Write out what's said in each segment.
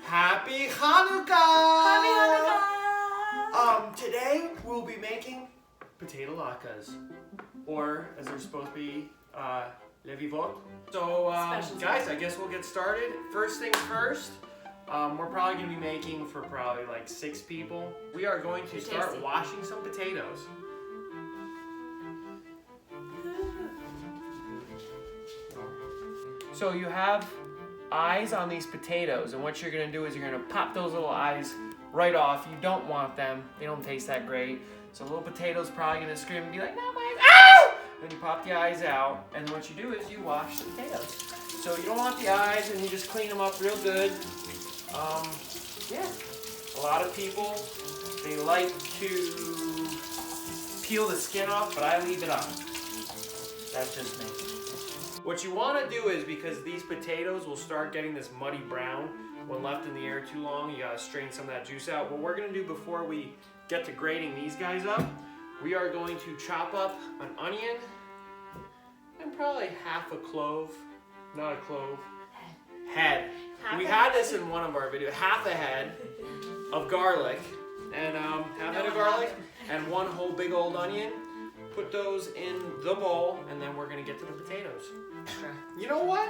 Happy Hanukkah! Happy Hanukkah! Today we'll be making potato latkes, or as they're supposed to be, levivot. So, guys, I guess we'll get started. First things first, we're probably going to be making for probably like 6 people. We are going to start washing some potatoes. So you have eyes on these potatoes, and what you're going to do is you're going to pop those little eyes right off. You don't want them. They don't taste that great. So little potato's probably going to scream and be like, "Not my eyes!" Ow! Then you pop the eyes out, and what you do is you wash the potatoes. So you don't want the eyes, and you just clean them up real good. Yeah. A lot of people, they like to peel the skin off, but I leave it on. That's just me. What you want to do is, because these potatoes will start getting this muddy brown when left in the air too long, you gotta strain some of that juice out. What we're gonna do before we get to grating these guys up, we are going to chop up an onion and probably half a clove, not a clove, head. We had this in one of our videos, half a head of garlic, and half a head of garlic, and 1 whole big old onion. Put those in the bowl, and then we're gonna get to the potatoes. You know what?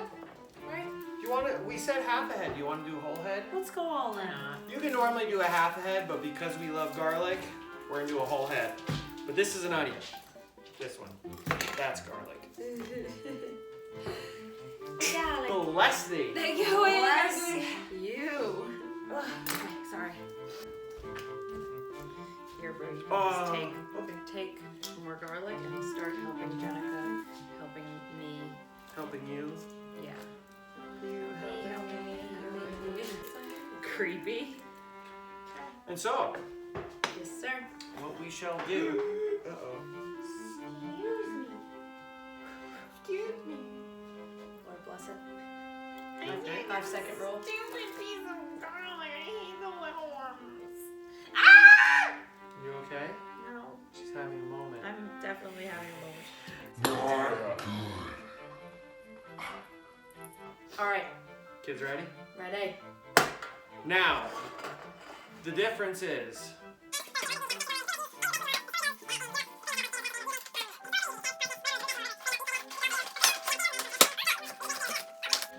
Right. Do you want to? We said half a head. Do you want to do a whole head? Let's go all in. You can normally do a half a head, but because we love garlic, we're gonna do a whole head. But this is an onion. This one. That's garlic. Bless thee. Thank you. Bless you. Okay, sorry. Here, bro. You can just take more garlic and start helping Jenica, helping me. Helping you? Yeah. You helping me. Creepy. And so, Yes, sir. what we shall do. Uh-oh. Excuse me. Lord bless it. Okay. 5-second rule. Stupid piece of garlic. I hate the little ones. You okay? No. She's having a moment. I'm definitely having a moment. Not good. All right. Kids ready? Ready. Now, the difference is,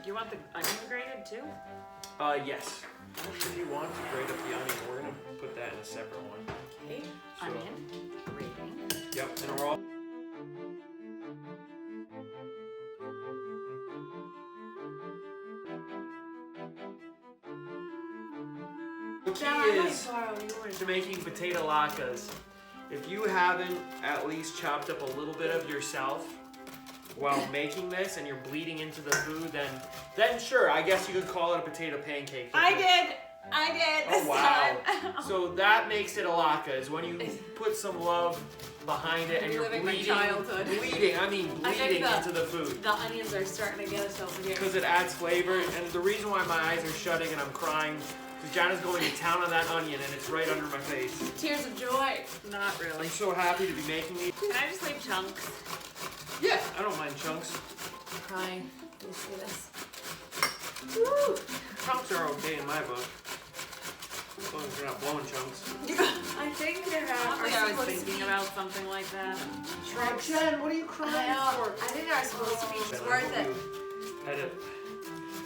Do you want the onion grated too? yes. If you want to grate up the onion, we're gonna put that in a separate one. Okay. So- Onion grating. Yep, and we're all. The key is to making potato latkes. If you haven't at least chopped up a little bit of yourself while making this and you're bleeding into the food, then sure, I guess you could call it a potato pancake. I did this wow. time. So that makes it a latke, is when you put some love behind it and you're Reliving my bleeding, childhood. bleeding into the food. The onions are starting to get us over here. Because it adds flavor, and the reason why my eyes are shutting and I'm crying, because Jana's going to town on that onion and it's right under my face. Tears of joy. Not really. I'm so happy to be making these. Can I just leave chunks? Yeah, I don't mind chunks. I'm crying. You see this? Woo! Chunks are okay in my book. As long as you're not blowing chunks. I think there I was thinking about something like that. Jen, what are you crying for? I think they're supposed to be. It's worth it. Edit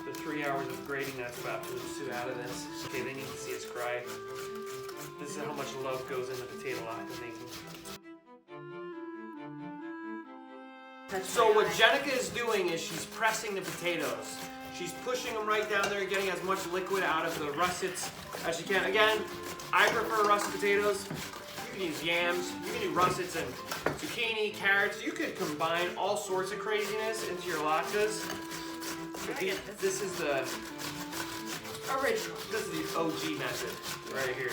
the 3 hours of grading that's about to ensue out of this. Okay, they need to see us cry. This is how much love goes into potato latke making. So what Jenica is doing is she's pressing the potatoes. She's pushing them right down there, getting as much liquid out of the russets as she can. Again, I prefer russet potatoes. You can use yams, you can do russets and zucchini, carrots. You could combine all sorts of craziness into your latkes. But this is the Original. This is the OG method right here.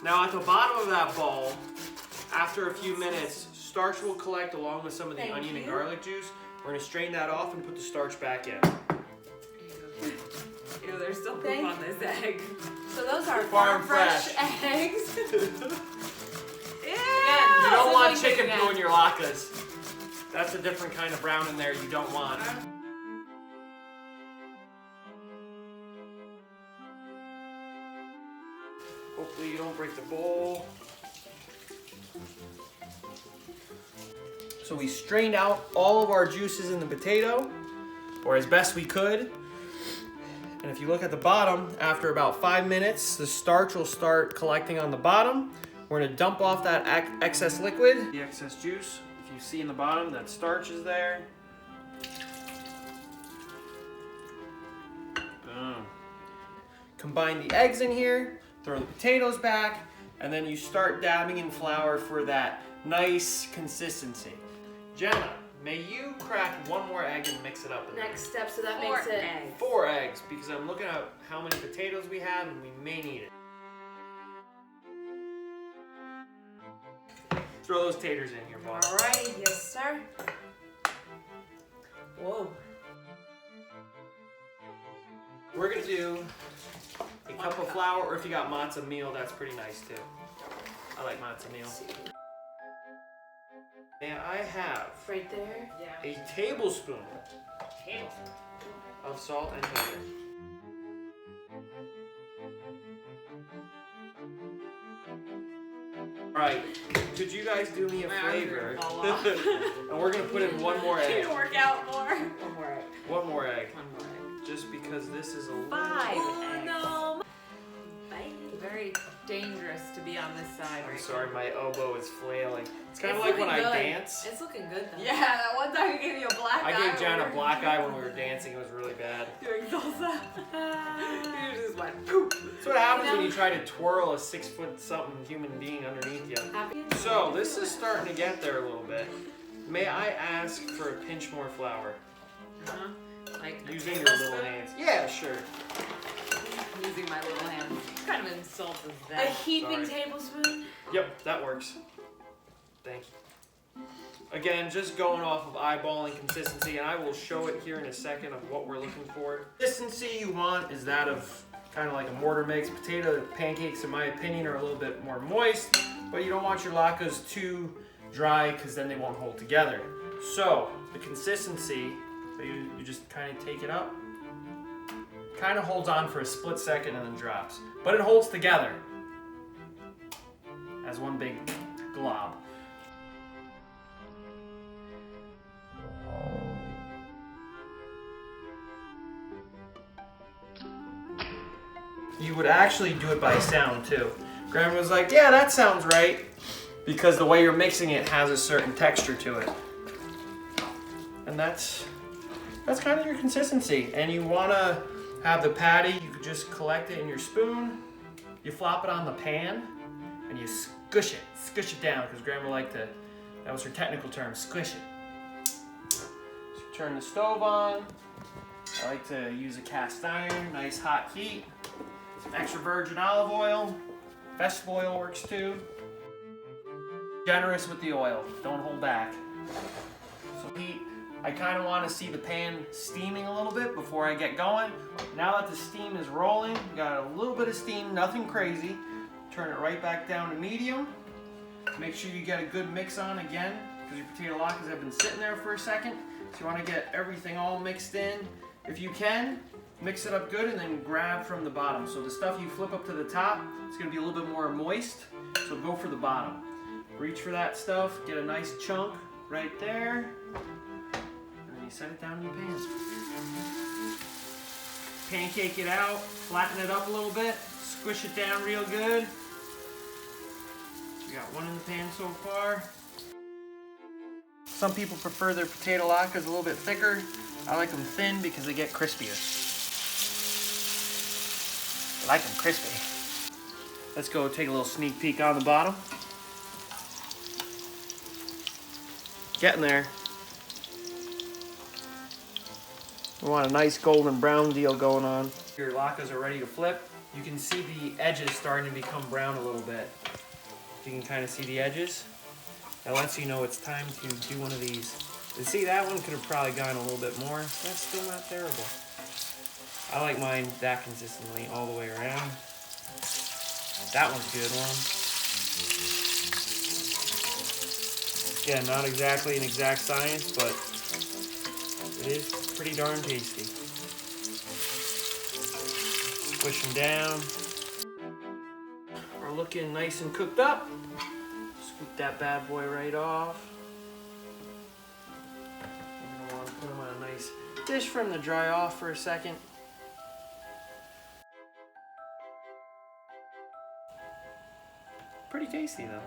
Now at the bottom of that bowl, after a few minutes, starch will collect along with some of the onion and garlic juice. We're going to strain that off and put the starch back in. Ew, there's still poop on this egg. So those are Farm fresh fresh. eggs. Again, You don't want Sizzling chicken again. poo in your latkes. That's a different kind of brown in there you don't want. Hopefully you don't break the bowl. So we strained out all of our juices in the potato, or as best we could. And if you look at the bottom, after about 5 minutes, the starch will start collecting on the bottom. We're gonna dump off that excess liquid, the excess juice. If you see in the bottom, that starch is there. Boom. Combine the eggs in here, throw the potatoes back, and then you start dabbing in flour for that nice consistency. Jenna, may you crack one more egg and mix it up in there. Next step, so that 4 makes it eggs. 4 eggs, because I'm looking at how many potatoes we have and we may need it. Throw those taters in here, boss. Alright, yes sir. Whoa. We're gonna do a cup of flour, or if you got matzo meal, that's pretty nice too. I like matzo meal. And I have Right there. Yeah. a tablespoon Tablespoon. of salt and pepper. Alright, could you guys do me a My arms are favor? gonna fall off. And we're gonna put in one more Can egg. you work out more? One more egg. One more egg. One more egg. Just because this is a little... 5 Oh eggs. no. Very dangerous to be on this side I'm right sorry, my elbow is flailing. It's kind of It's like when looking I good. dance. It's looking good though. now. Yeah, that one time you gave me a black eye. I gave Jen a when we black eye when we were dancing. It was really bad. doing salsa. You just went poof. That's what happens when you try to twirl a 6-foot-something human being underneath you. So this is starting to get there a little bit. May I ask for a pinch more flour? Uh-huh. Like Using your little hands. Yeah, sure. using my little hand. What kind of insult is A that? heaping Sorry. tablespoon. Yep, that works. Thank you. Again, just going off of eyeballing consistency, and I will show it here in a second of what we're looking for. Consistency you want is that of kind of like a mortar mix. Potato pancakes, in my opinion, are a little bit more moist, but you don't want your latkes too dry because then they won't hold together. So the consistency, you just kind of take it up, kind of holds on for a split second and then drops, but it holds together as one big glob. You would actually do it by sound too. Grandma was like, yeah, that sounds right, because the way you're mixing it has a certain texture to it. And that's kind of your consistency. And you want to have the patty, you could just collect it in your spoon, you flop it on the pan, and you squish it down, because Grandma liked to, that was her technical term, squish it. So you turn the stove on. I like to use a cast iron, nice hot heat. Some extra virgin olive oil. Vegetable oil works too. Generous with the oil, don't hold back. So heat. I kind of want to see the pan steaming a little bit before I get going. Now that the steam is rolling, got a little bit of steam, nothing crazy. Turn it right back down to medium. Make sure you get a good mix on again, because your potato latkes have been sitting there for a second. So you want to get everything all mixed in. If you can, mix it up good and then grab from the bottom. So the stuff you flip up to the top, it's going to be a little bit more moist. So go for the bottom. Reach for that stuff, get a nice chunk right there. You set it down in the pan. Pancake it out, flatten it up a little bit, squish it down real good. We got one in the pan so far. Some people prefer their potato latkes a little bit thicker. I like them thin because they get crispier. I like them crispy. Let's go take a little sneak peek on the bottom. Getting there. We want a nice golden brown deal going on. Your latkes are ready to flip. You can see the edges starting to become brown a little bit. You can kind of see the edges. That lets you know it's time to do one of these. And see, that one could have probably gone a little bit more. That's still not terrible. I like mine that consistently all the way around. That one's a good one. Again, not exactly an exact science, but it is pretty darn tasty. Squish them down. Are looking nice and cooked up. Scoop that bad boy right off. You're gonna want to put them on a nice dish for them to dry off for a second. Pretty tasty though.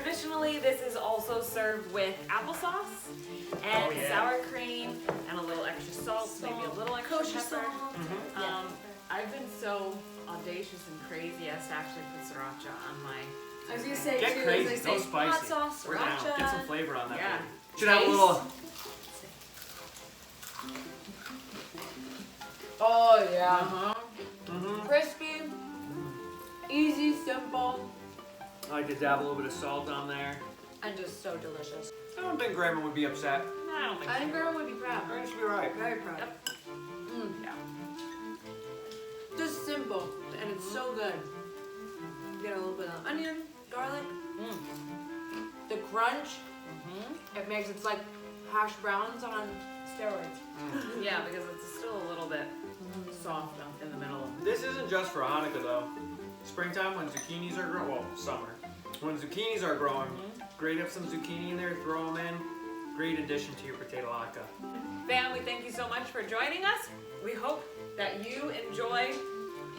Traditionally, this is also served with applesauce and sour cream and a little extra salt, maybe a little extra pepper. I've been so audacious and crazy as to actually put sriracha on my. I was gonna say Get too, crazy, as I go say, spicy. hot sauce, We're down. sriracha. Get some flavor on that. Yeah. Should have a little. Oh yeah. Crispy. Easy, simple, I like to dab a little bit of salt on there. and just so delicious. I don't think Grandma would be upset. No, I don't think I think Grandma would be proud. I think she'd be right. Very proud. Yep. Yeah. Just simple, and it's so good. Get a little bit of onion, garlic, the crunch. It makes it's like hash browns on steroids. Yeah, because it's still a little bit soft in the middle. This isn't just for Hanukkah though. Springtime when zucchinis are growing, well, summer. When zucchinis are growing, grate up some zucchini in there, throw them in. Great addition to your potato latke. Family, thank you so much for joining us. We hope that you enjoy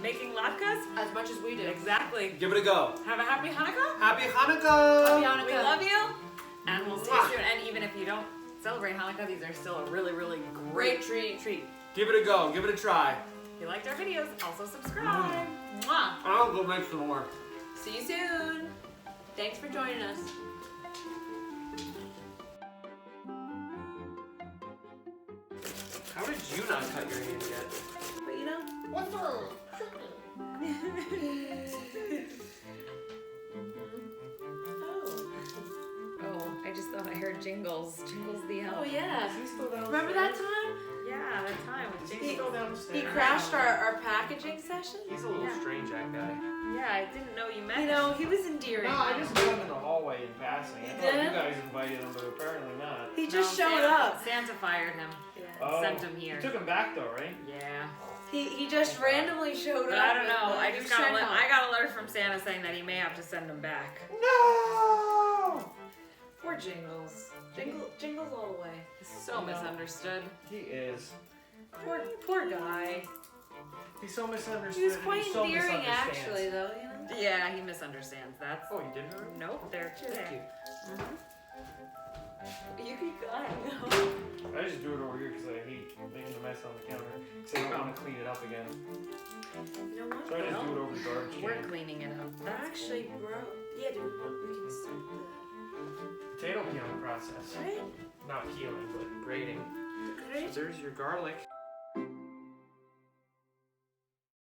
making latkes As much as we do. Exactly. Give it a go. Have a happy Hanukkah. Happy Hanukkah! Happy Hanukkah. We love you. And we'll see you soon. And even if you don't celebrate Hanukkah, these are still a really, really great treat. Give it a go. Give it a try. If you liked our videos, also subscribe. Mwah. I'll go make some more. See you soon. Thanks for joining us. How did you not cut your hand yet? But you know, What's wrong? Oh, I just thought I heard Jingles. Jingles the elf. oh yeah. He's still downstairs. Remember that time? Yeah, that time with He's Jingles. still downstairs. He crashed our packaging session. He's a little Yeah. strange, that guy. Yeah, I didn't know you met You him. know, he was endearing. No, I just met him in the hallway in passing. I You thought did? you guys invited him, but apparently not. He just No, showed Santa, up. Santa fired him. Yeah. Oh, Sent him here. You took him back though, right? Yeah. He just randomly showed But up. I don't know. and, I he just was got trying to help. I got a letter from Santa saying that he may have to send him back. No! Poor Jingles. Jingles all the way. So misunderstood. He is. Poor guy. He's so misunderstood. He was and quite he so endearing misunderstands. actually, though. You know. Yeah, he misunderstands. That's Oh, you didn't already? nope. They're two Thank there. you. You keep going. I just do it over here because I hate making a mess on the counter. Because I don't want to clean it up again. You know what? So I just do it over the garbage We're can. cleaning it up. That actually broke. Yeah, dude. We can start Potato peeling process. the right. Not peeling, but grating. Great. So there's your garlic.